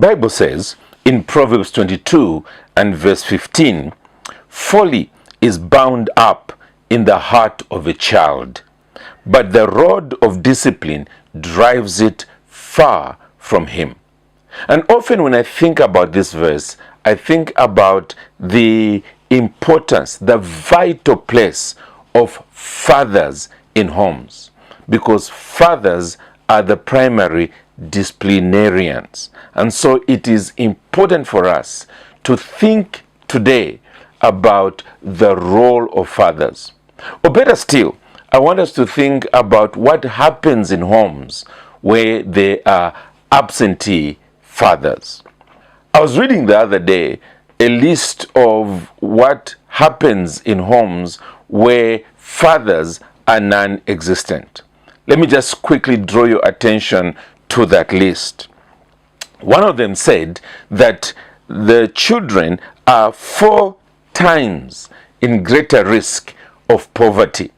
Bible says in Proverbs 22 and verse 15, folly is bound up in the heart of a child, but the rod of discipline drives it far from him. And often when I think about this verse, I think about the importance, the vital place of fathers in homes, because fathers are the primary disciplinarians. And so it is important for us to think today about the role of fathers. Or better still, I want us to think about what happens in homes where there are absentee fathers. I was reading the other day a list of what happens in homes where fathers are non-existent. Let me just quickly draw your attention to that list. One of them said that the children are 4 times in greater risk of poverty.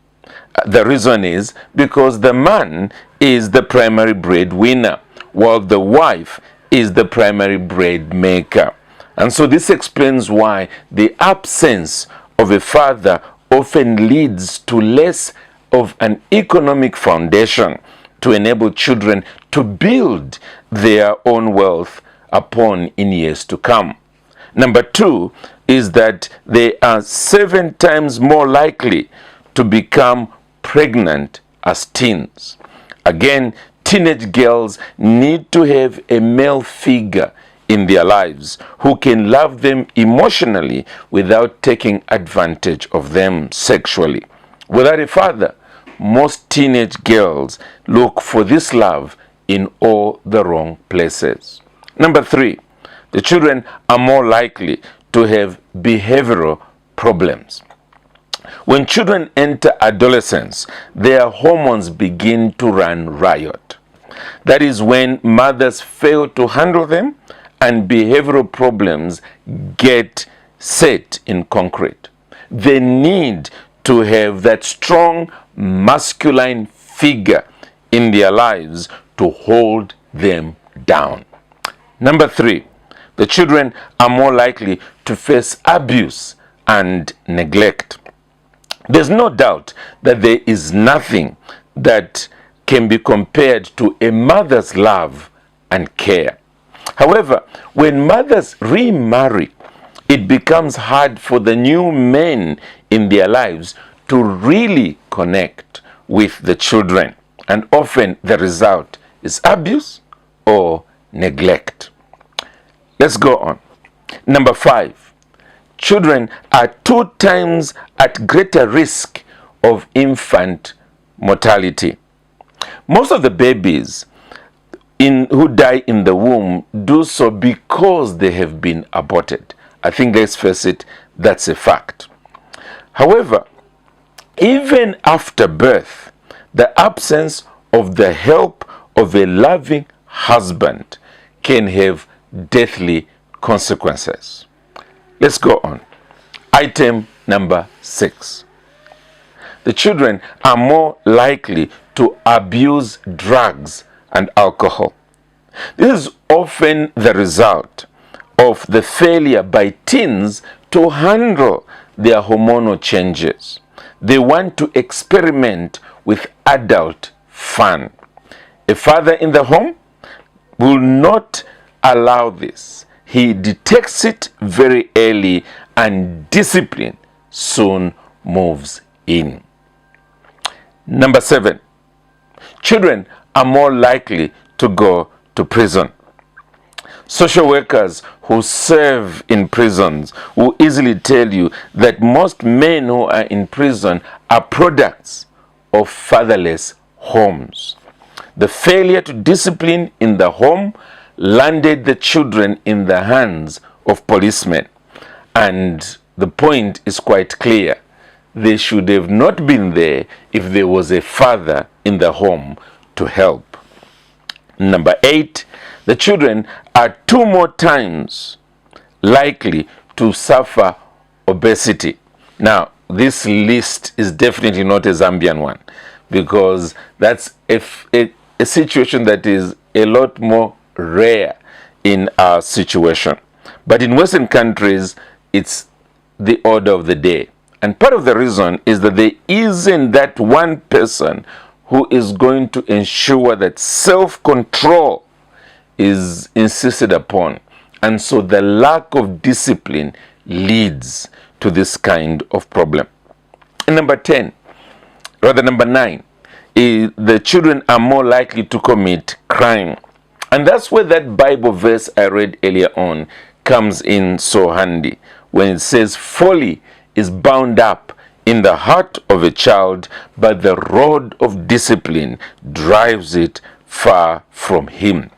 The reason is because the man is the primary breadwinner, while the wife is the primary bread maker. And so this explains why the absence of a father often leads to less of an economic foundation to enable children to build their own wealth upon in years to come. Number 2 is that they are 7 times more likely to become pregnant as teens. Again, teenage girls need to have a male figure in their lives who can love them emotionally without taking advantage of them sexually. Without a father, most teenage girls look for this love in all the wrong places. Number 3, the children are more likely to have behavioral problems. When children enter adolescence, their hormones begin to run riot. That is when mothers fail to handle them and behavioral problems get set in concrete. They need to have that strong masculine figure in their lives to hold them down. Number 3, the children are more likely to face abuse and neglect. There's no doubt that there is nothing that can be compared to a mother's love and care. However, when mothers remarry, it becomes hard for the new men in their lives to really connect with the children, and often the result is abuse or neglect. Let's go on. Number 5, children are 2 times at greater risk of infant mortality. Most of the babies who die in the womb do so because they have been aborted. I think, let's face it, that's a fact. However, even after birth, the absence of the help of a loving husband can have deathly consequences. Let's go on. Item number 6. The children are more likely to abuse drugs and alcohol. This is often the result of the failure by teens to handle their hormonal changes. They want to experiment with adult fun. A father in the home will not allow this. He detects it very early, and discipline soon moves in. Number 7, children are more likely to go to prison. Social workers who serve in prisons will easily tell you that most men who are in prison are products of fatherless homes. The failure to discipline in the home landed the children in the hands of policemen. And the point is quite clear. They should have not been there if there was a father in the home to help. Number 8, the children are 2 more times likely to suffer obesity. Now, this list is definitely not a Zambian one, because that's a situation that is a lot more rare in our situation. But in Western countries, it's the order of the day. And part of the reason is that there isn't that one person who is going to ensure that self-control is insisted upon. And so the lack of discipline leads to this kind of problem. And number 9, is the children are more likely to commit crime. And that's where that Bible verse I read earlier on comes in so handy, when it says, folly is bound up in the heart of a child, but the rod of discipline drives it far from him.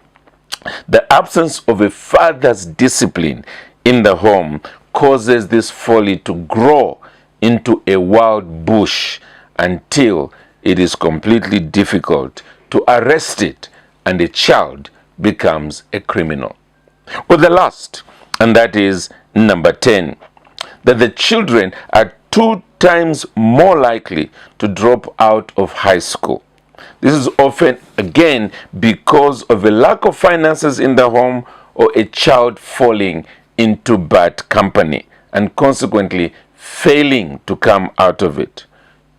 The absence of a father's discipline in the home causes this folly to grow into a wild bush until it is completely difficult to arrest it and a child becomes a criminal. Well, the last, and that is number 10, that the children are 2 times more likely to drop out of high school. This is often, again, because of a lack of finances in the home or a child falling into bad company and consequently failing to come out of it.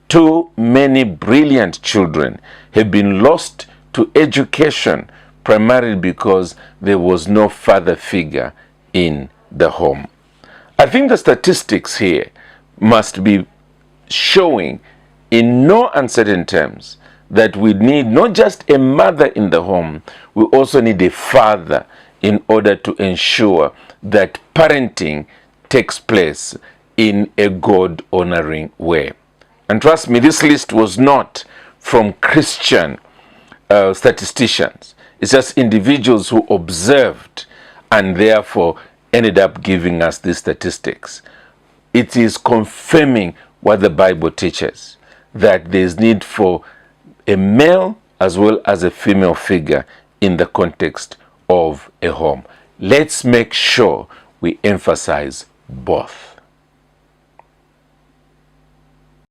Too many brilliant children have been lost to education primarily because there was no father figure in the home. I think the statistics here must be showing in no uncertain terms that we need not just a mother in the home, we also need a father in order to ensure that parenting takes place in a God-honoring way. And trust me, this list was not from Christian statisticians. It's just individuals who observed and therefore ended up giving us these statistics. It is confirming what the Bible teaches, that there is need for a male as well as a female figure in the context of a home. Let's make sure we emphasize both.